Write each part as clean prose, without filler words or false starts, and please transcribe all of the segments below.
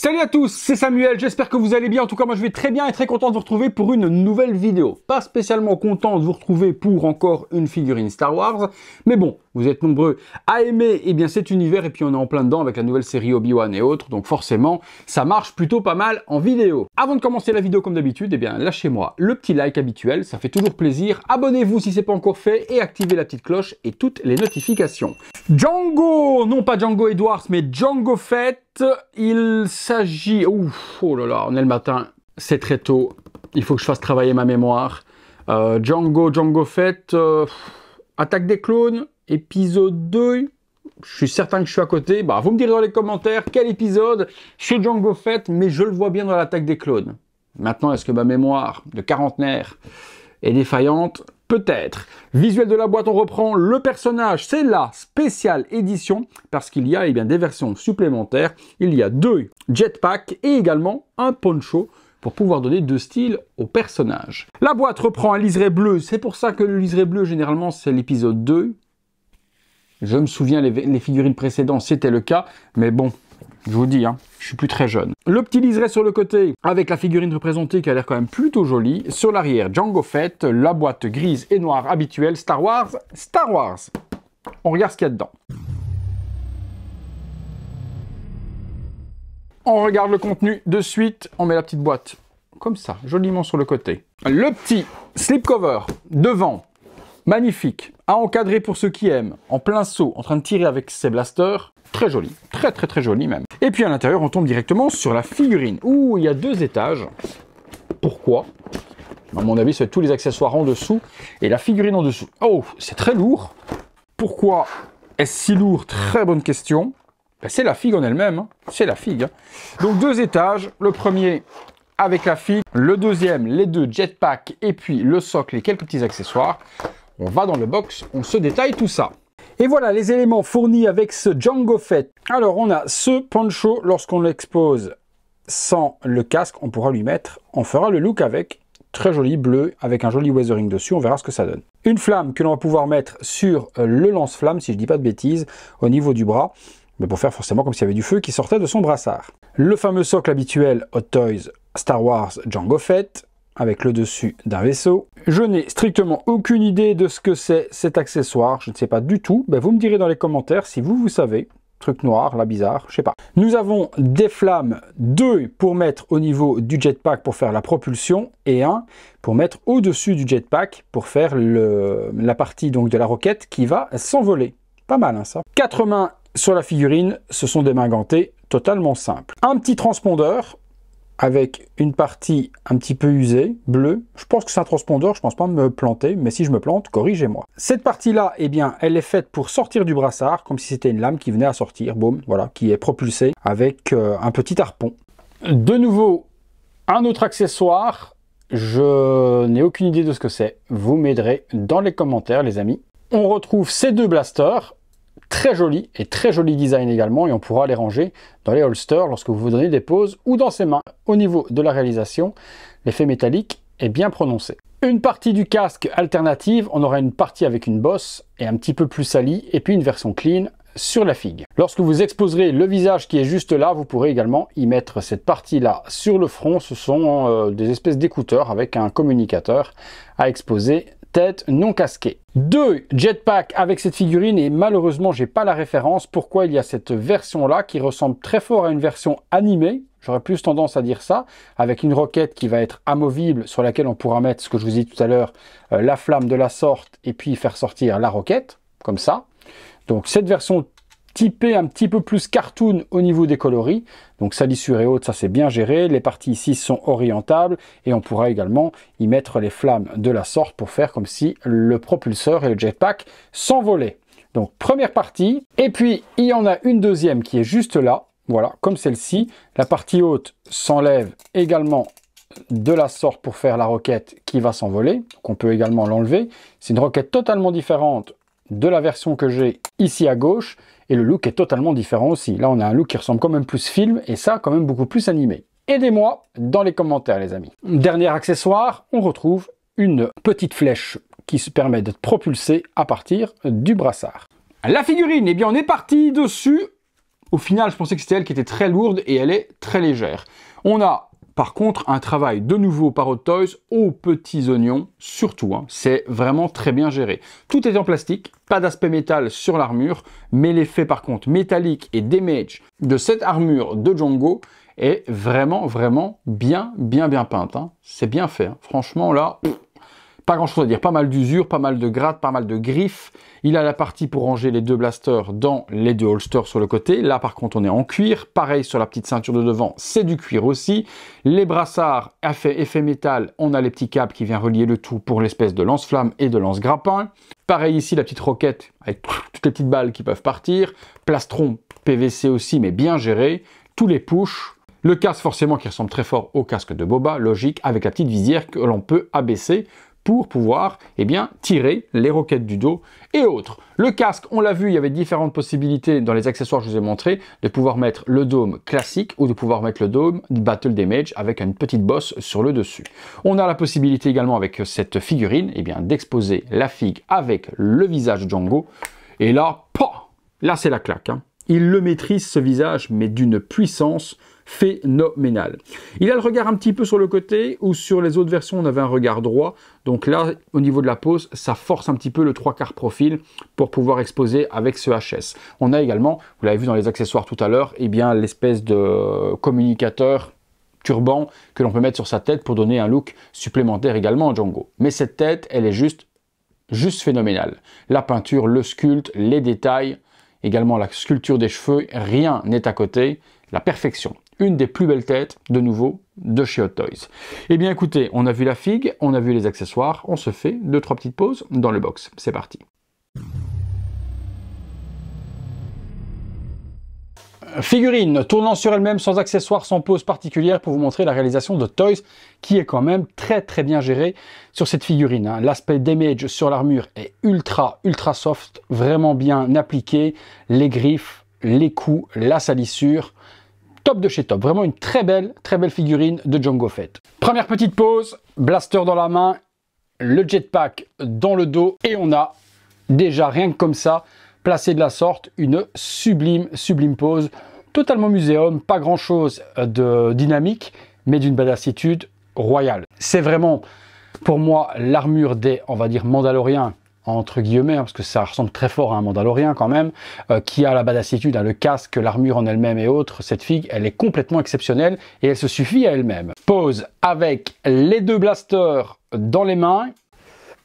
Salut à tous, c'est Samuel, j'espère que vous allez bien. En tout cas, moi je vais très bien et très content de vous retrouver pour une nouvelle vidéo. Pas spécialement content de vous retrouver pour encore une figurine Star Wars, mais bon, vous êtes nombreux à aimer cet univers et puis on est en plein dedans avec la nouvelle série Obi-Wan et autres, donc forcément, ça marche plutôt pas mal en vidéo. Avant de commencer la vidéo comme d'habitude, lâchez-moi le petit like habituel, ça fait toujours plaisir. Abonnez-vous si c'est pas encore fait et activez la petite cloche et toutes les notifications. Django, non pas Django Edwards, mais Django Fett. Il s'agit... Oh là là, on est le matin, c'est très tôt. Il faut que je fasse travailler ma mémoire. Django Fett, Attaque des clones, épisode 2. Je suis certain que je suis à côté. Vous me direz dans les commentaires quel épisode sur Django Fett, mais je le vois bien dans l'Attaque des clones. Maintenant, est-ce que ma mémoire de quarantenaire est défaillante? Peut-être. Visuel de la boîte, on reprend le personnage. C'est la spéciale édition parce qu'il y a des versions supplémentaires. Il y a 2 jetpacks et également un poncho pour pouvoir donner 2 styles au personnage. La boîte reprend un liseré bleu. C'est pour ça que le liseré bleu, généralement, c'est l'épisode 2. Je me souviens, les figurines précédentes, c'était le cas. Mais bon, je vous dis, je suis plus très jeune. Le petit liseré sur le côté, avec la figurine représentée qui a l'air quand même plutôt jolie. Sur l'arrière, Django Fett, la boîte grise et noire habituelle, Star Wars. On regarde ce qu'il y a dedans. On regarde le contenu de suite. On met la petite boîte comme ça, joliment sur le côté. Le petit slipcover devant, magnifique, à encadrer pour ceux qui aiment, en plein saut, en train de tirer avec ses blasters. Très joli, très joli même. Et puis à l'intérieur, on tombe directement sur la figurine. Ouh, il y a 2 étages. Pourquoi? À mon avis, c'est tous les accessoires en dessous et la figurine en dessous. Oh, c'est très lourd. Pourquoi est-ce si lourd? Très bonne question. C'est la figue en elle-même, c'est la figue. Donc 2 étages, le premier avec la figue, le deuxième, les 2 jetpacks et puis le socle et quelques petits accessoires. On va dans le box, on se détaille tout ça. Et voilà les éléments fournis avec ce Django Fett. Alors on a ce poncho, lorsqu'on l'expose sans le casque, on pourra lui mettre, on fera le look avec, très joli bleu, avec un joli weathering dessus, on verra ce que ça donne. Une flamme que l'on va pouvoir mettre sur le lance-flamme, si je dis pas de bêtises, au niveau du bras, mais pour faire forcément comme s'il y avait du feu qui sortait de son brassard. Le fameux socle habituel Hot Toys Star Wars Django Fett, avec le dessus d'un vaisseau. Je n'ai strictement aucune idée de ce que c'est cet accessoire, je ne sais pas du tout. Vous me direz dans les commentaires si vous savez. Truc noir, là bizarre, je sais pas. Nous avons des flammes, 2 pour mettre au niveau du jetpack pour faire la propulsion et 1 pour mettre au-dessus du jetpack pour faire la partie donc de la roquette qui va s'envoler. Pas mal ça. 4 mains sur la figurine, ce sont des mains gantées, totalement simples. Un petit transpondeur avec une partie un petit peu usée, bleue. Je pense que c'est un transpondeur, je pense pas me planter, mais si je me plante, corrigez-moi. Cette partie-là, elle est faite pour sortir du brassard, comme si c'était une lame qui venait à sortir, boum, voilà, qui est propulsée avec un petit harpon. De nouveau, un autre accessoire, je n'ai aucune idée de ce que c'est. Vous m'aiderez dans les commentaires, les amis. On retrouve ces 2 blasters, très joli et très joli design également, et on pourra les ranger dans les holsters lorsque vous vous donnez des poses ou dans ses mains. Au niveau de la réalisation, l'effet métallique est bien prononcé. Une partie du casque alternative, on aura une partie avec une bosse et un petit peu plus salie, et puis une version clean sur la figue. Lorsque vous exposerez le visage qui est juste là, vous pourrez également y mettre cette partie-là sur le front. Ce sont des espèces d'écouteurs avec un communicateur à exposer, tête non casquée. 2 jetpacks avec cette figurine et malheureusement j'ai pas la référence. Pourquoi il y a cette version là qui ressemble très fort à une version animée, j'aurais plus tendance à dire ça, avec une roquette qui va être amovible sur laquelle on pourra mettre ce que je vous ai dit tout à l'heure, la flamme de la sorte et puis faire sortir la roquette comme ça. Donc cette version typée un petit peu plus cartoon au niveau des coloris, donc salissure et autres, ça c'est bien géré. Les parties ici sont orientables et on pourra également y mettre les flammes de la sorte pour faire comme si le propulseur et le jetpack s'envolaient. Donc première partie, et puis il y en a une deuxième qui est juste là, voilà, comme celle-ci. La partie haute s'enlève également de la sorte pour faire la roquette qui va s'envoler, donc on peut également l'enlever. C'est une roquette totalement différente de la version que j'ai ici à gauche, et le look est totalement différent aussi. Là, on a un look qui ressemble quand même plus film, et ça, quand même beaucoup plus animé. Aidez-moi dans les commentaires, les amis. Dernier accessoire, on retrouve une petite flèche qui se permet d'être propulsée à partir du brassard. La figurine, on est parti dessus Au final, je pensais que c'était elle qui était très lourde et elle est très légère. On a par contre un travail de nouveau par Hot Toys aux petits oignons, surtout, hein. C'est vraiment très bien géré. Tout est en plastique, pas d'aspect métal sur l'armure, mais l'effet par contre métallique et damage de cette armure de Django est vraiment bien peinte, hein. C'est bien fait, hein. Franchement là, pas grand chose à dire, pas mal d'usure, pas mal de grattes, pas mal de griffes. Il a la partie pour ranger les deux blasters dans les deux holsters sur le côté. Là par contre on est en cuir, pareil sur la petite ceinture de devant, c'est du cuir aussi. Les brassards, effet métal, on a les petits câbles qui viennent relier le tout pour l'espèce de lance-flamme et de lance-grappin. Pareil ici, la petite roquette avec toutes les petites balles qui peuvent partir. Plastron PVC aussi, mais bien géré. Tous les pushs. Le casque forcément qui ressemble très fort au casque de Boba, logique, avec la petite visière que l'on peut abaisser pour pouvoir tirer les roquettes du dos et autres. Le casque, on l'a vu, il y avait différentes possibilités dans les accessoires que je vous ai montré, de pouvoir mettre le dôme classique ou de pouvoir mettre le dôme Battle Damage avec une petite bosse sur le dessus. On a la possibilité également avec cette figurine d'exposer la figue avec le visage de Django. Et là, là c'est la claque, hein. Il le maîtrise ce visage, mais d'une puissance phénoménale. Il a le regard un petit peu sur le côté, ou sur les autres versions on avait un regard droit. Donc là, au niveau de la pose, ça force un petit peu le 3/4 profil pour pouvoir exposer avec ce HS. On a également, vous l'avez vu dans les accessoires tout à l'heure, l'espèce de communicateur turban que l'on peut mettre sur sa tête pour donner un look supplémentaire également à Django. Mais cette tête, elle est juste phénoménale. La peinture, le sculpte, les détails, également la sculpture des cheveux, rien n'est à côté, la perfection. Une des plus belles têtes, de nouveau, de chez Hot Toys. Eh bien écoutez, on a vu la figue, on a vu les accessoires, on se fait 2-3 petites pauses dans le box. C'est parti. Figurine tournant sur elle-même sans accessoires, sans pose particulière pour vous montrer la réalisation de Toys qui est quand même très bien gérée sur cette figurine, hein. L'aspect damage sur l'armure est ultra soft, vraiment bien appliqué. Les griffes, les coups, la salissure, top de chez top. Vraiment une très belle figurine de Django Fett. Première petite pause, blaster dans la main, le jetpack dans le dos et on a déjà rien que comme ça placé de la sorte, une sublime pose, totalement muséum, pas grand chose de dynamique, mais d'une badassitude royale. C'est vraiment, pour moi, l'armure des, on va dire, Mandaloriens, entre guillemets, hein, parce que ça ressemble très fort à un Mandalorien quand même, qui a la badassitude, hein, le casque, l'armure en elle-même et autres. Cette figue, elle est complètement exceptionnelle et elle se suffit à elle-même. Pose avec les deux blasters dans les mains.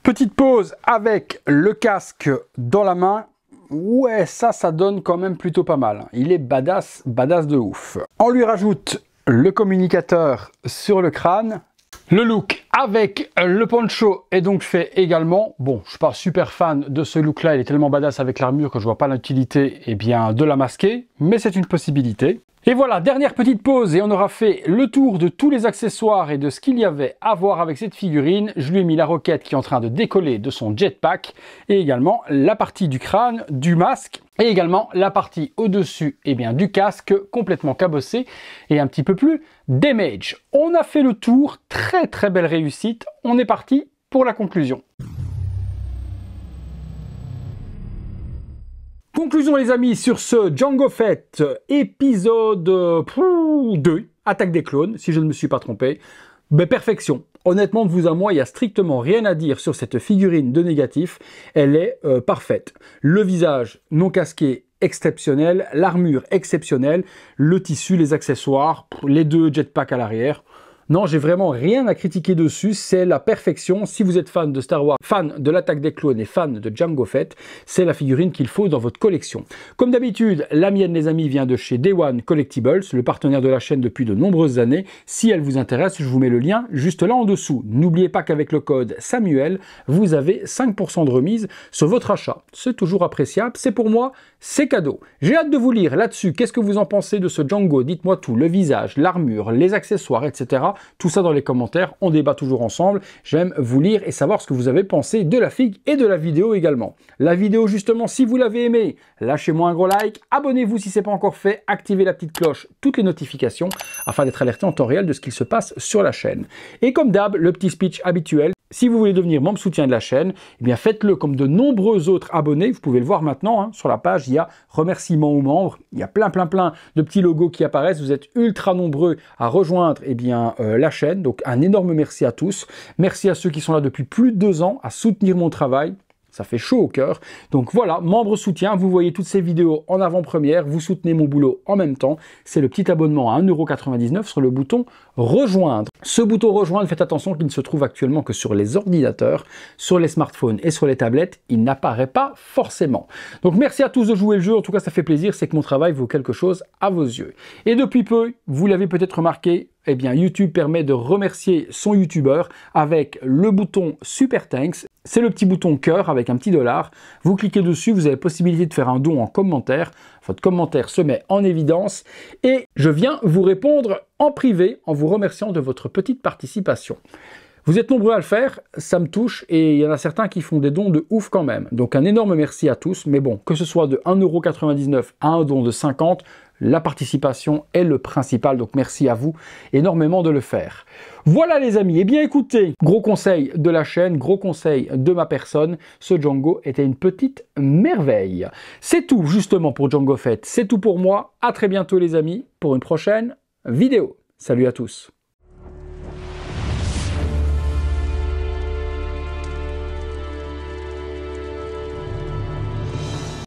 Petite pause avec le casque dans la main. Ouais, ça donne quand même plutôt pas mal. Il est badass de ouf. On lui rajoute le communicateur sur le crâne. Le look avec le poncho est donc fait également. Bon, je suis pas super fan de ce look-là, il est tellement badass avec l'armure que je vois pas l'utilité de la masquer, mais c'est une possibilité. Et voilà, dernière petite pause et on aura fait le tour de tous les accessoires et de ce qu'il y avait à voir avec cette figurine. Je lui ai mis la roquette qui est en train de décoller de son jetpack et également la partie du crâne, du masque et également la partie au-dessus du casque complètement cabossé et un petit peu plus damage. On a fait le tour, très belle réussite. On est parti pour la conclusion. Conclusion les amis sur ce Django Fett épisode 2, Attaque des clones, si je ne me suis pas trompé. Mais perfection. Honnêtement, de vous à moi, il n'y a strictement rien à dire sur cette figurine de négatif. Elle est parfaite. Le visage non casqué, exceptionnel. L'armure, exceptionnelle. Le tissu, les accessoires, les deux jetpacks à l'arrière. Non, j'ai vraiment rien à critiquer dessus, c'est la perfection. Si vous êtes fan de Star Wars, fan de l'Attaque des clones et fan de Django Fett, c'est la figurine qu'il faut dans votre collection. Comme d'habitude, la mienne les amis vient de chez Day One Collectibles, le partenaire de la chaîne depuis de nombreuses années. Si elle vous intéresse, je vous mets le lien juste là en dessous. N'oubliez pas qu'avec le code Samuel, vous avez 5% de remise sur votre achat. C'est toujours appréciable, c'est pour moi, c'est cadeau. J'ai hâte de vous lire là-dessus. Qu'est-ce que vous en pensez de ce Django? Dites-moi tout, le visage, l'armure, les accessoires, etc. Tout ça dans les commentaires, on débat toujours ensemble. J'aime vous lire et savoir ce que vous avez pensé de la figue et de la vidéo également. La vidéo justement, si vous l'avez aimée, lâchez-moi un gros like, abonnez-vous si ce n'est pas encore fait, activez la petite cloche, toutes les notifications, afin d'être alerté en temps réel de ce qu'il se passe sur la chaîne. Et comme d'hab, le petit speech habituel, Si vous voulez devenir membre soutien de la chaîne, eh bien faites-le comme de nombreux autres abonnés. Vous pouvez le voir maintenant, hein, sur la page, il y a remerciements aux membres. Il y a plein de petits logos qui apparaissent. Vous êtes ultra nombreux à rejoindre eh bien, la chaîne. Donc un énorme merci à tous. Merci à ceux qui sont là depuis plus de 2 ans à soutenir mon travail. Ça fait chaud au cœur. Donc voilà, membre soutien, vous voyez toutes ces vidéos en avant-première, vous soutenez mon boulot en même temps. C'est le petit abonnement à 1,99 € sur le bouton rejoindre. Ce bouton rejoindre, faites attention qu'il ne se trouve actuellement que sur les ordinateurs, sur les smartphones et sur les tablettes, il n'apparaît pas forcément. Donc merci à tous de jouer le jeu, en tout cas ça fait plaisir, c'est que mon travail vaut quelque chose à vos yeux. Et depuis peu, vous l'avez peut-être remarqué, eh bien YouTube permet de remercier son youtubeur avec le bouton Super Thanks. C'est le petit bouton cœur avec un petit $. Vous cliquez dessus, vous avez la possibilité de faire un don en commentaire. Votre commentaire se met en évidence et je viens vous répondre en privé en vous remerciant de votre petite participation. Vous êtes nombreux à le faire, ça me touche et il y en a certains qui font des dons de ouf quand même. Donc un énorme merci à tous, mais bon, que ce soit de 1,99 € à un don de 50, la participation est le principal, donc merci à vous énormément de le faire. Voilà les amis, eh bien écoutez, gros conseil de la chaîne, gros conseil de ma personne, ce Django était une petite merveille. C'est tout justement pour Django Fett, c'est tout pour moi, à très bientôt les amis, pour une prochaine vidéo. Salut à tous.